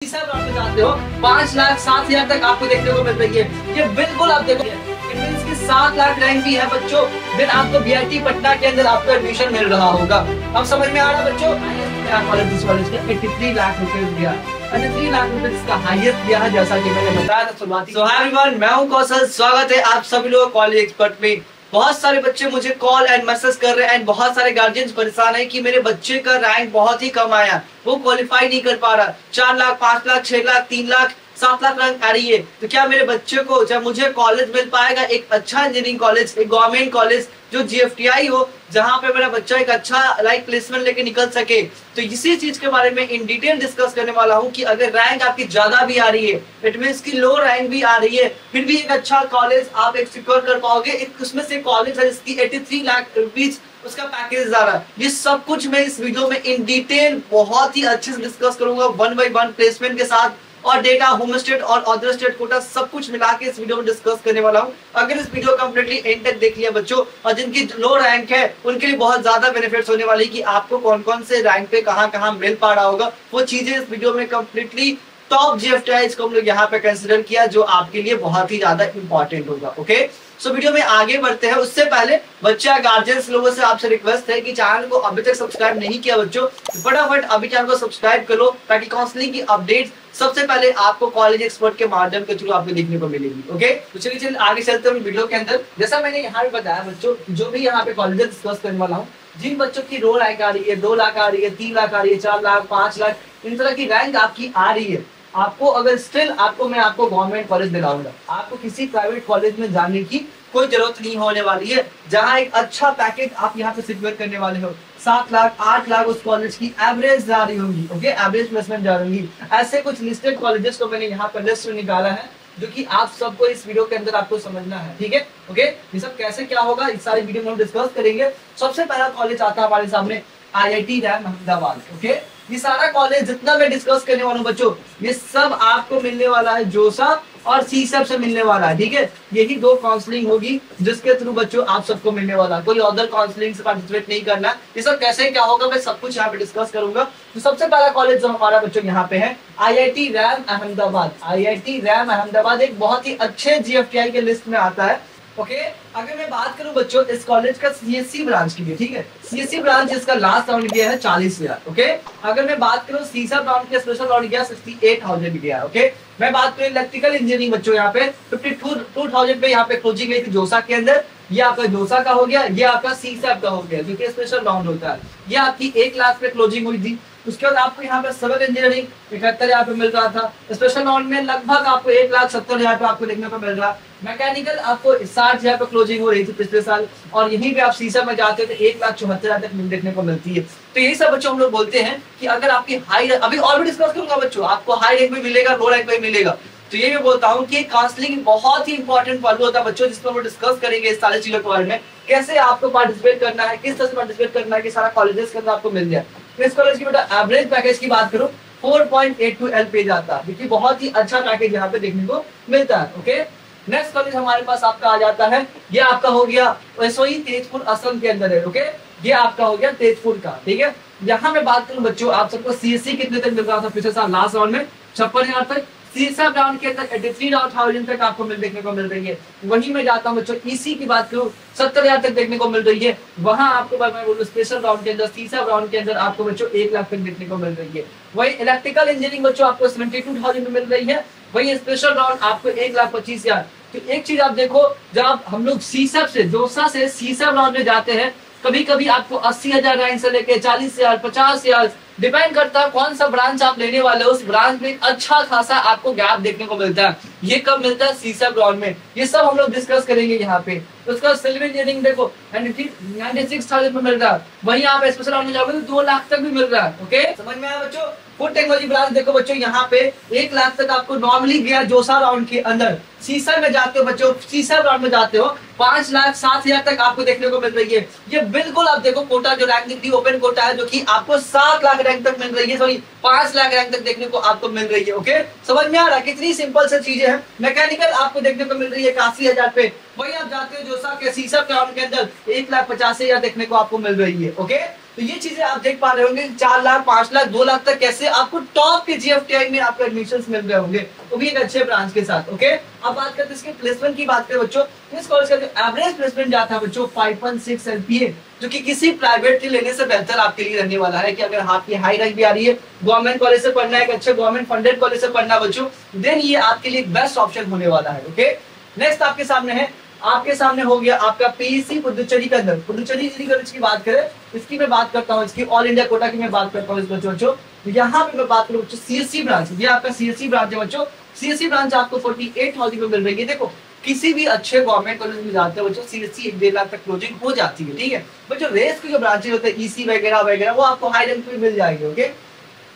तीसरा राउंड में जाते हो 5,60,000 तक आपको देखने को मिल रही है। ये बिल्कुल आप देखो की 7 लाख रैंक भी है बच्चों। फिर आपको बीआईटी पटना के अंदर आपको एडमिशन मिल रहा होगा। अब समझ में आ रहा बच्चों, कॉलेज का 83 लाख रुपए दिया, 3 लाख रुपए इसका हाईएस्ट दिया है, जैसा कि मैंने बताया था शुरुआती। सो हाय एवरीवन, मैं हूं कौशल। स्वागत है आप सभी लोग कॉलेज एक्सपर्ट में। बहुत सारे बच्चे मुझे कॉल एंड मैसेज कर रहे हैं एंड बहुत सारे गार्जियंस परेशान है कि मेरे बच्चे का रैंक बहुत ही कम आया, वो क्वालिफाई नहीं कर पा रहा। 4 लाख, 5 लाख, 6 लाख, 3 लाख, 7 लाख रैंक आ रही है। तो क्या मेरे बच्चे को, जब मुझे कॉलेज मिल पाएगा, एक अच्छा इंजीनियरिंग कॉलेज, एक गवर्नमेंट कॉलेज जो जीएफटीआई हो, जहां पे मेरा बच्चा एक अच्छा प्लेसमेंट लेके निकल सके। तो इसी चीज के बारे में इन डिटेल डिस्कस करने वाला हूं कि अगर रैंक आपकी ज्यादा भी आ रही है, इट मींस की लो रैंक भी आ रही है, फिर भी एक अच्छा कॉलेज आप एक सिक्योर कर पाओगे। एक उसमें से कॉलेज है जिसकी 83 लाख रुपीज उसका पैकेज आ रहा है। ये सब कुछ मैं इस वीडियो में इन डिटेल बहुत ही अच्छे से डिस्कस करूंगा, 1 बाय 1 प्लेसमेंट के साथ, और डेटा, होम स्टेट और अदर स्टेट कोटा सब कुछ मिला के इस वीडियो में डिस्कस करने वाला हूं। अगर इस वीडियो कंप्लीटली एंड तक देख लिया बच्चों, और जिनकी लो रैंक है उनके लिए बहुत ज्यादा बेनिफिट्स होने वाली कि आपको कौन कौन से रैंक पे कहां मिल पा रहा होगा, वो चीजें इस वीडियो में कंप्लीटली टॉप जीएफटीआई को हम लोग यहाँ पे कंसिडर किया, जो आपके लिए बहुत ही ज्यादा इंपॉर्टेंट होगा। ओके, सो वीडियो में आगे बढ़ते हैं। उससे पहले बच्चा गार्जियंस लोगों से आपसे रिक्वेस्ट है कि चैनल को अभी तक सब्सक्राइब नहीं किया बच्चों, फटाफट अभी चैनल को सब्सक्राइब कर लो, ताकि काउंसलिंग की अपडेट सबसे पहले आपको कॉलेज एक्सपर्ट के माध्यम के थ्रू आपको देखने को मिलेगी। ओके, तो चलिए आगे चलते हैं वीडियो के अंदर। जैसा मैंने यहाँ पे बताया बच्चों, जो भी यहाँ पे कॉलेज डिस्कस करने वाला हूँ, जिन बच्चों की रो रैंक आ रही है, 2 लाख आ रही है, 3 लाख आ रही है, 4 लाख, 5 लाख, इन तरह की रैंक आपकी आ रही है, आपको अगर स्टिल मैं आपको गवर्नमेंट कॉलेज दिलाऊंगा। आपको किसी प्राइवेट कॉलेज में जाने की कोई जरूरत नहीं होने वाली है, जहां एक अच्छा पैकेज आप यहाँ पे सिक्योर करने वाले हो। 7 लाख, 8 लाख उस कॉलेज की एवरेज जा रही होगी। ओके, एवरेज प्लेसमेंट जा रही होगी। ऐसे कुछ लिस्टेड कॉलेजेस को मैंने यहाँ पर लिस्ट में निकाला है, जो कि आप सबको इस वीडियो के अंदर आपको समझना है। ठीक है, ओके, ये सब कैसे क्या होगा इस सारी वीडियो में हम डिस्कस करेंगे। सबसे पहला कॉलेज आता है हमारे सामने, IIT रैम अहमदाबाद। ओके, ये सारा कॉलेज जितना मैं डिस्कस करने वाला हूँ बच्चों, ये सब आपको मिलने वाला है जोसा और सीसैप से मिलने वाला है। ठीक है, यही 2 काउंसलिंग होगी जिसके थ्रू बच्चों आप सबको मिलने वाला है, कोई अदर काउंसलिंग से पार्टिसिपेट नहीं करना। ये सब कैसे क्या होगा मैं सब कुछ यहाँ पे डिस्कस करूंगा। तो सबसे पहला कॉलेज जो हमारा बच्चों यहाँ पे है, IIT RAM Ahmedabad. IIT RAM Ahmedabad एक बहुत ही अच्छे जीएफटीआई के लिस्ट में आता है। ओके, अगर मैं बात करूं बच्चों इस कॉलेज का सीएससी ब्रांच की, ठीक है, सीएससी ब्रांच इसका लास्ट राउंड गया है 40,000। ओके, अगर मैं बात करूं सीसा ब्रांच का स्पेशल राउंड गया 68,000 गया। ओके, मैं बात करूं इलेक्ट्रिकल इंजीनियरिंग बच्चों, यहाँ पे 52,000 पे यहाँ पे क्लोजिंग गई थी जोसा के अंदर। ये आपका जोसा का हो गया, ये आपका सीसैप का हो गया, जो कि स्पेशल राउंड होता है। ये आपकी 1 लाख पे क्लोजिंग हुई थी। उसके बाद आपको यहाँ पे सिविल इंजीनियरिंग 71,000 पे मिल रहा था। स्पेशल राउंड में लगभग आपको 1,70,000 पे आपको देखने को मिल रहा। मैकेनिकल आपको 60,000 पे क्लोजिंग हो रही थी पिछले साल, और यहीं पे आप सीसा में जाते हो तो 1,74,000 तक देखने को मिलती है। तो यही सब बच्चों हम लोग बोलते हैं कि अगर आपकी हाई, अभी और भी डिस्कस करूंगा बच्चों, आपको हाई रैंक में मिलेगा, लो रैंक में मिलेगा। तो ये मैं बोलता हूँ कि काउंसलिंग बहुत ही इंपॉर्टेंट पहलू होता है बच्चों, जिसमें हम डिस्कस करेंगे इस सारी चीजों के बारे में, कैसे आपको पार्टिसिपेट करना है, किस तरह से पार्टिसिपेट करना है कि सारा कॉलेजेस के अंदर आपको मिल जाए। इस कॉलेज की बेटा एवरेज पैकेज की बात करूं 4.82 L पे जाता है, क्योंकि बहुत ही अच्छा पैकेज यहाँ पे देखने को मिलता है। ओके, नेक्स्ट कॉलेज हमारे पास आपका आ जाता है, ये आपका हो गया एसओई तेजपुर असम के अंदर है। ओके, ये आपका हो गया तेजपुर का। ठीक है, यहाँ मैं बात करूं बच्चों, आप सबको सीएससी कितने तक मिल रहा था पिछले साल लास्ट राउंड में 56,000 तक। सीसैप राउंड के अंदर 83,000 तक आपको देखने को मिल रही है। वहीं मैं जाता हूँ बच्चों, ईसी की बात करूँ 70,000 तक देखने को मिल रही है। वहां आपको मैं बोलूँ स्पेशल राउंड के अंदर, सीसैप राउंड के अंदर आपको बच्चों 1 लाख तक देखने को मिल रही है। वही इलेक्ट्रिकल इंजीनियरिंग बच्चों आपको 72,000 में मिल रही है। वही स्पेशल राउंड आपको 1,25,000। तो एक चीज आप देखो, जब हम लोग सीसैप से, जोसा से सीसैप राउंड में जाते हैं, कभी कभी आपको 80,000 रैंक से लेके 40,000, 50,000 डिपेंड करता है कौन सा ब्रांच आप लेने वाले हो। उस ब्रांच में अच्छा खासा आपको गैप देखने को मिलता है। ये कब मिलता है? सीसैप राउंड में। ये सब हम लोग डिस्कस करेंगे यहाँ पे। उसका सिविल इंजीनियरिंग देखो 96,000 में मिल रहा है। वहीं आप स्पेशल राउंड में जाओगे तो 2 लाख तक भी मिल रहा है। ओके, समझ में आया बच्चों? फूड टेक्नोलॉजी ब्रांच देखो बच्चों, यहाँ पे 1 लाख तक आपको नॉर्मली गया जोसा राउंड के अंदर। सीसा में जाते हो बच्चों, सीसा राउंड में जाते हो 5,60,000 तक आपको देखने को मिल रही है। ये बिल्कुल आप देखो कोटा जो रैंक निकली ओपन कोटा है, जो कि आपको 7 लाख रैंक तक मिल रही है, सॉरी 5 लाख रैंक तक देखने को आपको मिल रही है। ओके, समझ में आ रहा है? कितनी सिंपल से चीजें हैं। मैकेनिकल आपको देखने को मिल रही है 81,000 पे। वही आप जाते हो जोसा के सीसा राउंड के अंदर 1,85,000 देखने को आपको मिल रही है। ओके, तो ये चीजें आप देख पा रहे होंगे 4 लाख 5 लाख 2 लाख तक कैसे आपको टॉप के जीएफटीआई में आपको एडमिशन मिल रहे होंगे, वो भी एक अच्छे ब्रांच के साथ। ओके, अब बात करते हैं इसके प्लेसमेंट की। बात करें बच्चों, इस कॉलेज का जो एवरेज प्लेसमेंट जाता है बच्चों 5.6 एलपीए, जो कि किसी प्राइवेट के लेने से बेहतर आपके लिए रहने वाला है। कि अगर आपकी हाई रैंक भी आ रही है, गवर्नमेंट कॉलेज से पढ़ना है, एक अच्छे गवर्नमेंट फंडेड कॉलेज से पढ़ना है बच्चों, देन ये आपके लिए बेस्ट ऑप्शन होने वाला है। ओके, नेक्स्ट आपके सामने है, आपके सामने हो गया आपका पीईसी पुडुचेरी के अंदर। पुडुचेरी कॉलेज की बात करें, इसकी मैं बात करता हूँ, इसकी ऑल इंडिया कोटा की मैं बात करता हूँ। इस बच्चों यहाँ पे मैं बात करूँ बच्चों सीएससी ब्रांच, ये आपका सीएससी ब्रांच है बच्चों। सीएससी ब्रांच आपको 48,000 में मिल रही है। देखो, किसी भी अच्छे गवर्नमेंट कॉलेज में जाते हैं बच्चों, सीएससी 1-1.5 लाख तक क्लोजिंग हो जाती है। ठीक है बच्चों, रेस के जो ब्रांचेज होते हैं ईसी वगैरह वगैरह, वो आपको हाई रैंक पे मिल जाएंगे। ओके,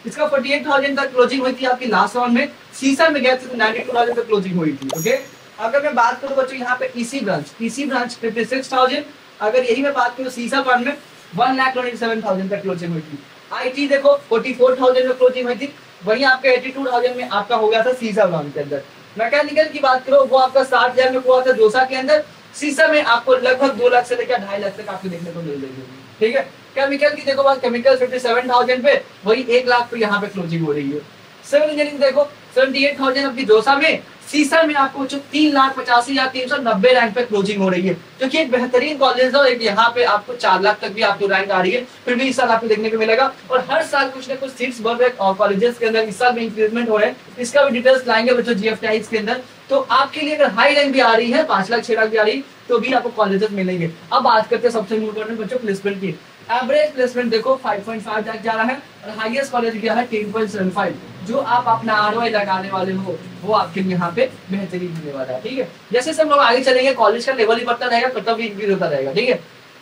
इसका 48,000 तक क्लोजिंग हुई थी आपकी लास्ट राउंड में। सीसा में गया तो 92,000 तक क्लोजिंग हुई थी। ओके, अगर मैं बात करूं बच्चों यहाँ पे ईसी ब्रांच 56,000, अगर यही मैं बात करूं सीसा ब्रांच में 1,27,000 तक क्लोजिंग हुई थी। आईटी देखो 44,000 में क्लोजिंग हुई थी, वहीं आपका 82,000 में आपका हो गया था सीसा ब्रांच के अंदर। मैकेनिकल की बात करो, वो आपका 60,000 में हुआ था जोसा के अंदर। सीसा में आपको लगभग 2 लाख से लेकर 2.5 लाख तक आपको देखने को मिल रही है। ठीक है, केमिकल की देखो बात, केमिकल 57,000 पे, वही 1 लाख पे यहाँ पे क्लोजिंग हो रही है। सिविल इंजीनियरिंग देखो 78,000 आपकी जोसा में। सीसा में आपको 3,85,390 रैंक पे क्लोजिंग हो रही है, जो कि एक बेहतरीन कॉलेज है। यहाँ पे आपको 4 लाख तक भी आपको रैंक आ रही है, फिर भी इस साल आपको देखने को मिलेगा। और हर साल कुछ ना कुछ सीट्स बढ़ रहे हैं कॉलेजेस के अंदर, इस साल में इंक्रीजमेंट हो रहे हैं। इसका भी डिटेल्स लाएंगे बच्चों जीएफटीआई के अंदर। तो आपके लिए अगर हाई रैंक भी आ रही है, 5 लाख 6 लाख भी आ रही है, तो भी आपको कॉलेजेस मिलेंगे। अब बात करते हैं सबसे इम्पोर्टेंट बच्चों प्लेसमेंट की। एवरेज प्लेसमेंट देखो 5.5 तक जा रहा है, और हाईएस्ट कॉलेज गया है 10.75। जो आप अपना आरओआई लगाने वाले हो, वो आपके यहाँ पे बेहतरीन होने वाला है। ठीक है, जैसे हम लोग आगे चलेंगे, कॉलेज का लेवल ही बढ़ता रहेगा, कटऑफ भी इंक्रीज होता रहेगा। ठीक है,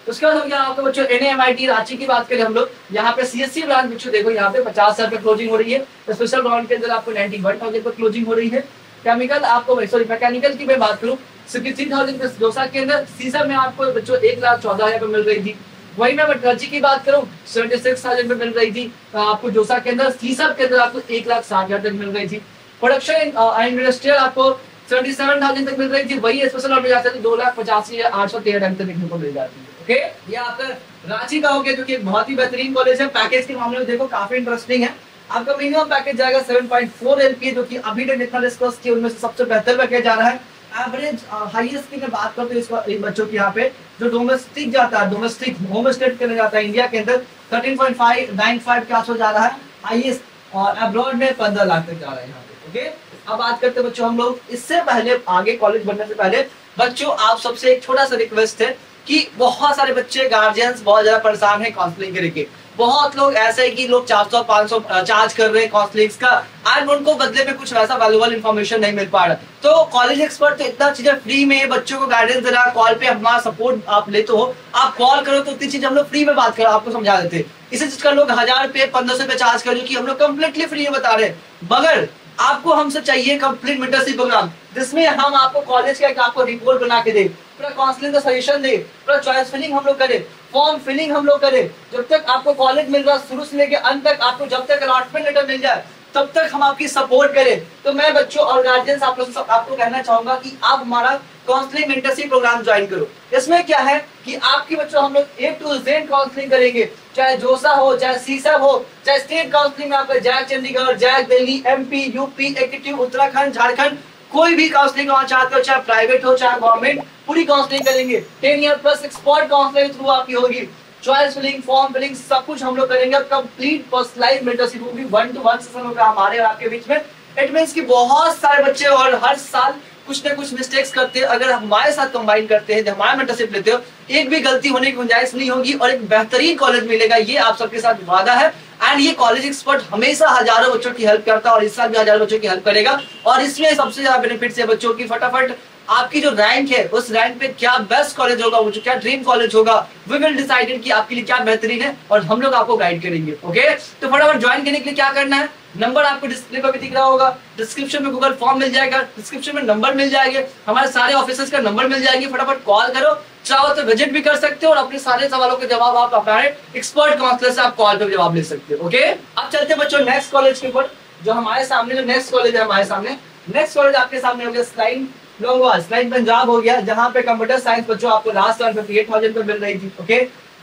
उसके बाद हो गया आपको बच्चों एनएमआईटी रांची की बात करें हम लोग, यहाँ पे सीएससी ब्रांच बच्चों देखो यहाँ पे 50,000 पे क्लोजिंग हो रही है। स्पेशल ब्रांच के अंदर आपको 91,000 पर क्लोजिंग हो रही है। केमिकल आपको सॉरी मैकेनिकल की मैं बात करूँ 63,000 पे जोसा के अंदर। सीसा में आपको बच्चों 1,14,000 पे मिल रही थी। वही मैं रांची की बात करूं 76,000 में मिल रही थी आपको जोसा के अंदर। सीसा के अंदर आपको 1,60,000 तक मिल रही थी। प्रोडक्शन इंडस्ट्रियल आपको 77,000 तक मिल रही थी। वही स्पेशल और जाते थे 2,85,813 रैंक तक देखने को मिल जाती है। ओके, ये आपका रांची का हो गया, जो कि एक बहुत ही बेहतरीन कॉलेज है। पैकेज के मामले में देखो काफी इंटरेस्टिंग है। आपका मिनिमम पैकेज जाएगा 7.4 एलपीए, जो कि अभी तक जितना डिस्कस किया उनमें से सबसे बेहतर पैकेज जा रहा है। एवरेज हाईएस्ट की मैं बात करते हैं इन बच्चों की यहाँ पे, जो डोमेस्टिक जाता है, डोमेस्टिक होम स्टेट करने जाता है इंडिया के अंदर 13.595 के आसपास जा रहा है हाईएस्ट, और अब्रॉड में 15 लाख तक जा रहा है यहाँ पे। ओके, अब बात करते हैं बच्चों हम लोग, इससे पहले आगे कॉलेज बनने से पहले बच्चों आप सबसे एक छोटा सा रिक्वेस्ट है कि बहुत सारे बच्चे गार्जियंस बहुत ज्यादा परेशान है काउंसलिंग के लेके। बहुत लोग ऐसे है कि लोग 400-500 चार्ज कर रहे हैं काउंसलिंग का, एंड उनको बदले में कुछ वैसा वैल्यूएबल इंफॉर्मेशन नहीं मिल पा रहा। तो कॉलेज एक्सपर्ट तो इतना चीजें फ्री में बच्चों को गाइडेंस दे रहा है, कॉल पे हमारा सपोर्ट आप लेते हो, आप कॉल करो तो उतनी चीज हम लोग फ्री में बात करो, आपको समझा देते। इसी चीज का लोग 1,000 रुपए 1,500 रुपए चार्ज कर, जो कि हम लोग कम्प्लीटली फ्री में बता रहे हैं। मगर आपको हमसे चाहिए कंप्लीट मेंटरशिप प्रोग्राम, जिसमें हम आपको कॉलेज का एक आपको रिपोर्ट बना के दे, पूरा काउंसलिंग का सजेशन दे, पूरा चॉइस फिलिंग हम लोग करें, फॉर्म फिलिंग हम लोग करें। जब तक आपको कॉलेज मिल रहा शुरू से लेकर अंत तक, आपको जब तक अलॉटमेंट लेटर मिल जाए तब तक हम आपकी सपोर्ट करें। तो मैं बच्चों और गार्जियंस आप लोग आपको कहना चाहूंगा कि आप हमारा काउंसलिंग मेंटरशिप प्रोग्राम ज्वाइन करो। इसमें क्या है कि आपकी बच्चों हम लोग A to Z काउंसलिंग करेंगे, चाहे जोसा हो, चाहे सीसा हो, चाहे स्टेट काउंसलिंग में आपका JAC Chandigarh, JAC Delhi, MP, UP, active Uttarakhand, Jharkhand, कोई भी काउंसलिंग करना चाहते हो, चाहे प्राइवेट हो चाहे गवर्नमेंट, पूरी काउंसलिंग करेंगे। 10 year plus expert counselling through आपकी होगी, चॉइस फिलिंग, फॉर्म फिलिंग सब कुछ हम लोग करेंगे। कंप्लीट पर्सनलाइज्ड मेंटरशिप होगी, 1-to-1 सेशन होगा हमारे और आपके बीच में। इट मींस कि बहुत सारे बच्चे और हर साल कुछ ना कुछ मिस्टेक्स करते हैं, अगर हमारे साथ कंबाइन करते हैं, हमारा मेंटरशिप लेते हो, एक भी गलती होने की गुंजाइश नहीं होगी और एक बेहतरीन कॉलेज मिलेगा, ये आप सबके साथ वादा है। एंड ये कॉलेज एक्सपर्ट हमेशा हजारों बच्चों की हेल्प करता है और इस साल भी हजारों बच्चों की हेल्प करेगा। और इसमें सबसे ज्यादा बेनिफिट है बच्चों की, फटाफट आपकी जो रैंक है उस रैंक पे क्या बेस्ट कॉलेज होगा, वो क्या ड्रीम कॉलेज होगा, वी विल डिसाइडेड कि आपके लिए क्या बेहतरीन है और हम लोग आपको गाइड करेंगे। ओके, तो फटाफट ज्वाइन करने के लिए क्या करना है, नंबर आपको डिस्प्ले पर भी दिख रहा होगा, डिस्क्रिप्शन में गूगल फॉर्म मिल जाएगा, डिस्क्रिप्शन में नंबर मिल जाएंगे, हमारे सारे ऑफिसर्स का नंबर मिल जाएंगे। फटाफट कॉल करो, चाहो तो विजिट भी कर सकते हो और अपने सारे सवालों के जवाब आप अपने एक्सपर्ट काउंसलर से आप कॉल पे जवाब ले सकते हो। ओके, अब चलते हैं बच्चों नेक्स्ट कॉलेज के ऊपर। जो हमारे सामने जो नेक्स्ट कॉलेज है, हमारे सामने नेक्स्ट कॉलेज आपके सामने हो गया स्लाइन लोंगोवाल, स्लाइन पंजाब हो गया, जहां पे कंप्यूटर साइंस बच्चों आपको लास्ट टाइम 58,000 पे मिल रही थी। ओके,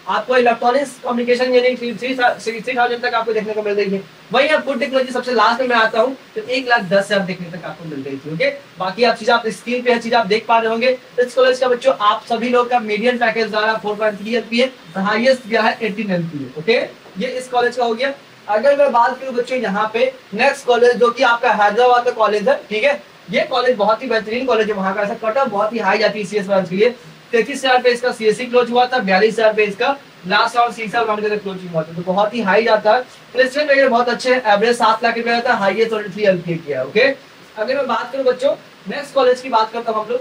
आपको इलेक्ट्रॉनिक्स कम्युनिकेशन यानी 3,000 तक आपको देखने को मिल रही है। वही अब फूड टेक्नोलॉजी सबसे लास्ट में मैं आता हूँ तो 1,10,000 देखने तक आपको मिल रही थी। ओके, बाकी आप चीजें आप स्क्रीन पे चीज आप देख पा रहे होंगे। इस कॉलेज का बच्चों आप सभी लोग का मीडियम पैकेज द्वारा 4.3 LPA, हाईएस्ट गया है 18 LPA। ओके, ये इस कॉलेज का हो गया। अगर मैं बात करूं बच्चों यहाँ पे नेक्स्ट कॉलेज जो कि आपका हैदराबाद का कॉलेज है, ठीक है, ये कॉलेज बहुत ही बेहतरीन कॉलेज है। वहां का ऐसा कट ऑफ बहुत ही हाई जाती है सीएस ब्रांच के लिए। 33,000 पे इसका सीएससी क्लोज हुआ था, 42,000 पे इसका लास्ट राउंड सीसा राउंड के क्लोजिंग हुआ था, तो बहुत ही हाई जाता है। प्लेसमेंट वगैरह बहुत अच्छे हैं, एवरेज 7 लाख रुपए आता है, हाईएस्ट 23 LPA किया। ओके, अगर मैं बात करूं बच्चों नेक्स्ट कॉलेज की बात करता हूं हम लोग,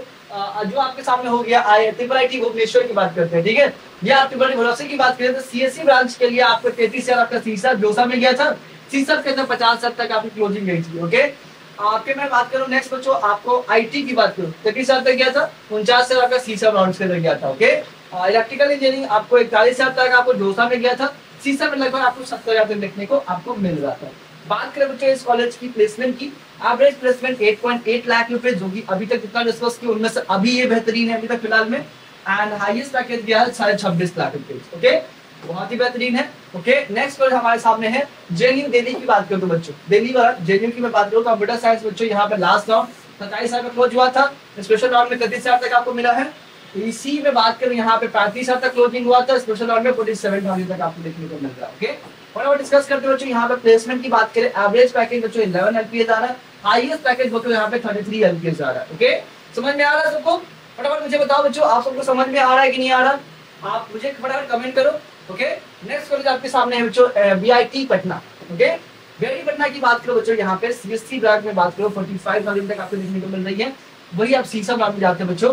जो आपके सामने हो गया IIT भुवनेश्वर की बात करते हैं। ठीक है, ये आपकी बड़ी भरोसे की बात करें तो सीएससी ब्रांच के लिए आपको 33,000 आपका सीसा जोसा में गया था, सीसा के अंदर 50,000 तक आपकी क्लोजिंग गई थी। ओके, आपके मैं बात करूं नेक्स्ट बच्चों आपको आईटी की बात करूं 33,000 तक गया था, 49,000 आपका सीसा ब्रांच के अंदर गया था। ओके, इलेक्ट्रिकल इंजीनियरिंग आपको 41,000 तक आपको जोसा में गया था, सीसा में लगभग आपको 70,000 तक देखने को आपको मिल रहा था। बात करें बच्चों इस कॉलेज की प्लेसमेंट की, एवरेज प्लेसमेंट 8.8 लाख रुपए, जो कि अभी तक जितना डिस्कस किया उनमें से अभी ये बेहतरीन है अभी तक फिलहाल में। एंड हाईएस्ट पैकेज गया है 26.5 लाख रुपए। ओके, बहुत ही बेहतरीन है। ओके, नेक्स्ट कॉलेज हमारे सामने है जेएनयू दिल्ली की बात करूं तो बच्चों दिल्ली वाला जेएनयू की मैं बात करूं कंप्यूटर साइंस बच्चों यहाँ पे लास्ट राउंड 27,000 में क्लोज हुआ था, स्पेशल राउंड में 33,000 तक आपको मिला है। इसी में बात करूं यहाँ पे 35,000 तक क्लोजिंग हुआ था, स्पेशल राउंड में 47,000 तक आपको देखने को मिल रहा है। ओके, और डिस्कस करते हैं बच्चों यहाँ पे प्लेसमेंट की बात करें, एवरेज पैकेज बच्चों 11 LPA जा रहा है, हाईएस्ट पैकेज बच्चों यहाँ पे 33 LPA जा रहा है। ओके, समझ में आ रहा है सबको? फटाफट मुझे बताओ बच्चों आप सबको समझ में आ रहा है कि नहीं आ रहा, आप मुझे फटाफट कमेंट करो। ओके, नेक्स्ट कॉलेज आपके सामने है बच्चों BIT Patna. Okay, BIT Patna की बात करो बच्चों यहाँ पे सीएससी ब्रांच में बात करो 45,000 तक आपको देखने को मिल रही है। वही आप सीसा ब्रांच में जाते हैं बच्चों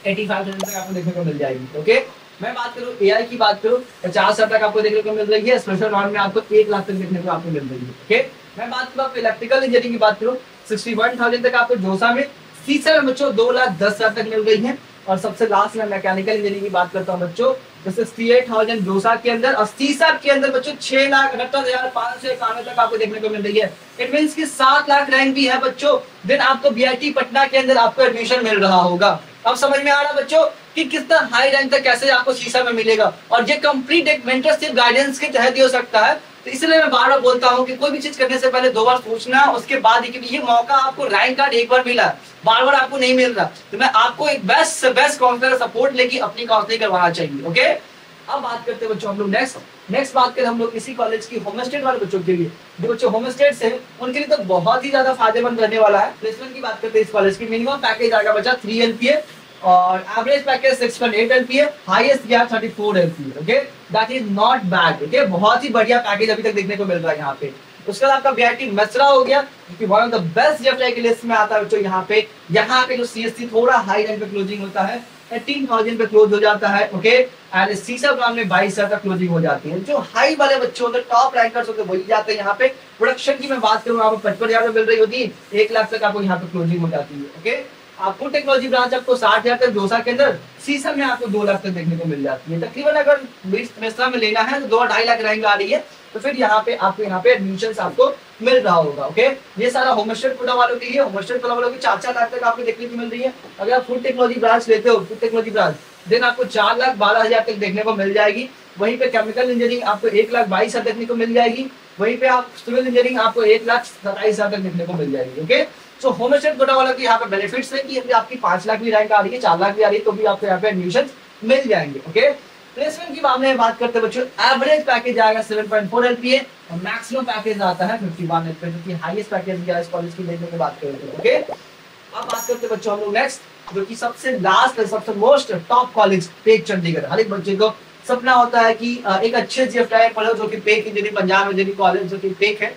85,000 तक आपको देखने को मिल जाएगी। ओके, मैं बात करूं एआई की बात करूं 50,000 तक आपको देखने को मिल रही है, स्पेशल राउंड में आपको 1 लाख तक देखने को आपको मिल रही है। ओके, मैं बात करूं इलेक्ट्रिकल इंजीनियरिंग की बात करूं 61,000 तक आपको जोसा में, सीसा में बच्चों 2,10,000 तक मिल रही है। और सबसे लास्ट में मैकेनिकल इंजीनियरिंग की बात करता हूं बच्चों 68,000 जोसा के अंदर, और सीसा के अंदर बच्चों 6,68,591 तक आपको देखने को मिल रही है। इट मींस कि 7 लाख रैंक भी है बच्चों, देन आपको बीआईटी पटना के अंदर आपको एडमिशन मिल रहा होगा। अब समझ में आ रहा बच्चों कि कितना हाई रैंक तक कैसे आपको सीसा में मिलेगा, और ये कंप्लीट एक मेंटरशिप गाइडेंस के तहत ही हो सकता है। तो इसलिए मैं बार बार बोलता हूँ कि कोई भी चीज करने से पहले 2 बार सोचना, उसके बाद ये मौका आपको रैंक कार्ड एक बार मिला, बार बार आपको नहीं मिल रहा, तो मैं आपको एक बेस्ट से बेस्ट काउंसलर सपोर्ट लेके अपनी काउंसलिंग करवाना चाहिए। ओके, अब बात करते हैं बच्चों हम लोग नेक्स्ट बात करें हम लोग इसी कॉलेज की होम स्टेट वाले बच्चों के लिए, जो बच्चे होम स्टेट से उनके लिए तो बहुत ही ज्यादा फायदेमंद रहने वाला है। प्लेसमेंट की बात करते हैं इस कॉलेज की, मिनिमम पैकेज आएगा बच्चा 3 LPA और एवरेज पैकेज 6.8 LPA, हाईएस्ट गया 34 LPA। Okay, that is not bad. Okay, बहुत ही बढ़िया पैकेज अभी तक देखने को मिल रहा है यहाँ पे। उसके बाद आपका बीआईटी मसरा हो गया, क्योंकि वन ऑफ द बेस्ट जेएफआई की लिस्ट में आता है बच्चों यहाँ पे जो सीएससी थोड़ा हाई रैंक पे क्लोजिंग होता है 18,000 पे क्लोज हो जाता है। ओके, एंड सीसा ब्रांच में 22,000 तक क्लोजिंग हो जाती है। जो हाई वाले बच्चे होते हैं, टॉप रैंकर्स होते हैं, वही जाते हैं यहाँ पे। प्रोडक्शन की मैं बात करूँ आपको 55,000 मिल रही होती है, 1 लाख तक आपको यहाँ पे क्लोजिंग हो जाती है। ओके, आपको टेक्नोलॉजी ब्रांच आपको 60,000 तक जोसा के अंदर, सीसा में आपको 2 लाख तक देखने को मिल जाती है। तकरीबन अगर मिश्रा में लेना है तो 2-2.5 लाख रैंक आ रही है, तो फिर यहाँ पे आपको एडमिशन आपको मिल रहा होगा। ओके, ये सारा होम स्टेट कोटा वालों के लिए, होम स्टेट कोटा वालों की 4-4 लाख तक आपको देखने को मिल रही है। अगर आप फूड टेक्नोलॉजी ब्रांच लेते हो, फूड टेक्नोलॉजी ब्रांच, देन आपको 4,12,000 तक देखने को मिल जाएगी। वहीं पे केमिकल इंजीनियरिंग आपको 1,22,000 देखने को मिल जाएगी। वहीं पे आप सिविल इंजीनियरिंग आपको 1,27,000 तक देखने को मिल जाएगी। Okay, so home state quota वालों की यहाँ पे बेनिफिट्स है कि अगर आपकी 5 लाख भी रैंक आ रही है, 4 लाख भी आ रही है, तो भी आपको यहाँ पे एडमिशन मिल जाएंगे। ओके, प्लेसमेंट की मामले में बात करते हैं बच्चों, एवरेज पैकेज आएगा 7.4 LPA और मैक्सिमम पैकेज आता है 51 LPA, जो कि हाईएस्ट पैकेज है इस कॉलेज की लेने की बात करते हैं। ओके, अब बात करते हैं बच्चों हम लोग नेक्स्ट, जो कि सबसे लास्ट सबसे most top college PEC Chandigarh. हर एक बच्चे को सपना होता है कि एक अच्छे जीएफआई पढ़ो, जो कि pack engineering Punjab engineering college जो कि पेक है।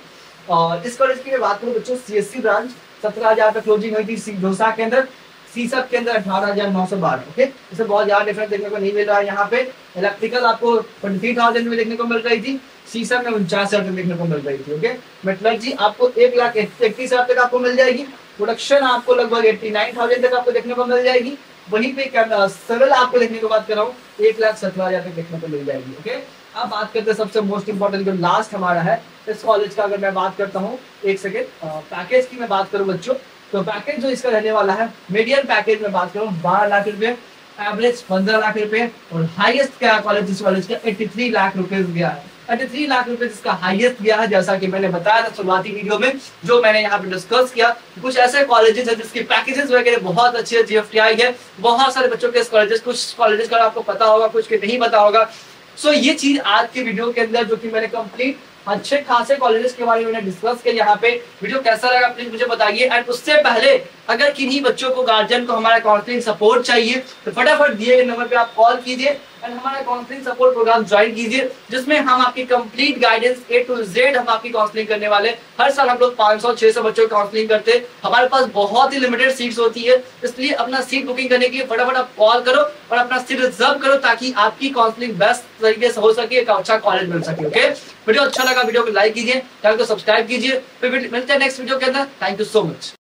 और इस कॉलेज की मैं बात करूं बच्चों, सीएससी ब्रांच 17,000 पे क्लोजिंग हुई थी जोसा के अंदर, सीसब के अंदर 18,912। ओके, इससे बहुत ज्यादा डिफरेंस देखने को नहीं मिल रहा है। यहाँ पे इलेक्ट्रिकल आपको 23,000 में देखने को मिल रही थी, सीसब में 49,000 देखने को मिल रही थी। ओके, मेटलर्जी आपको 1,31,000 तक आपको मिल जाएगी। प्रोडक्शन आपको लगभग 89,000 तक आपको देखने को मिल जाएगी। वहीं पे सिविल आपको देखने को बात कर रहा हूँ 1,17,000 तक देखने को मिल जाएगी। ओके, अब बात करते हैं सबसे मोस्ट इंपॉर्टेंट जो लास्ट हमारा है इस कॉलेज का। अगर मैं बात करता हूँ एक सेकेंड पैकेज की मैं बात करूँ बच्चों, तो पैकेज जो इसका रहने वाला है, मीडियम पैकेज में बात करूँ 12 लाख रुपए, एवरेज 15 लाख रुपए और हाईएस्ट क्या कॉलेज इस कॉलेज का 83 लाख रुपए गया है। 83 लाख रुपए जिसका हाईएस्ट गया है, जैसा कि मैंने बताया था शुरुआती वीडियो में, जो मैंने यहाँ पे डिस्कस किया। कुछ ऐसे कॉलेजेस हैं जिसके पैकेजेस वगैरह बहुत अच्छे है, जीएफटीआई है, बहुत सारे बच्चों के कॉलेजेस, कुछ कॉलेजेस का आपको पता होगा, कुछ के नहीं पता होगा। सो ये चीज आज के वीडियो के अंदर जो कि मैंने कंप्लीट अच्छे खासे कॉलेजेस के बारे में डिस्कस किया। यहाँ पे वीडियो कैसा लगा प्लीज मुझे बताइए। एंड उससे पहले अगर किन्हीं बच्चों को, गार्जियन को हमारा काउंसलिंग सपोर्ट चाहिए तो फटाफट दिए गए नंबर पे आप कॉल कीजिए एंड हमारा काउंसलिंग सपोर्ट प्रोग्राम ज्वाइन कीजिए, जिसमें हम आपकी complete guidance A to Z हम आपकी काउंसलिंग करने वाले। हर साल हम लोग 500-600 बच्चों की काउंसलिंग करते हैं। हमारे पास बहुत ही लिमिटेड सीट्स होती है, इसलिए अपना सीट बुकिंग करने के लिए फटाफट आप कॉल करो और अपना सीट रिजर्व करो, ताकि आपकी काउंसलिंग बेस्ट तरीके से हो सके, एक अच्छा कॉलेज मिल सके। ओके, वीडियो अच्छा लगा वीडियो को लाइक कीजिए, चैनल को सब्सक्राइब कीजिए। फिर मिलते हैं नेक्स्ट वीडियो के अंदर। Thank you so much.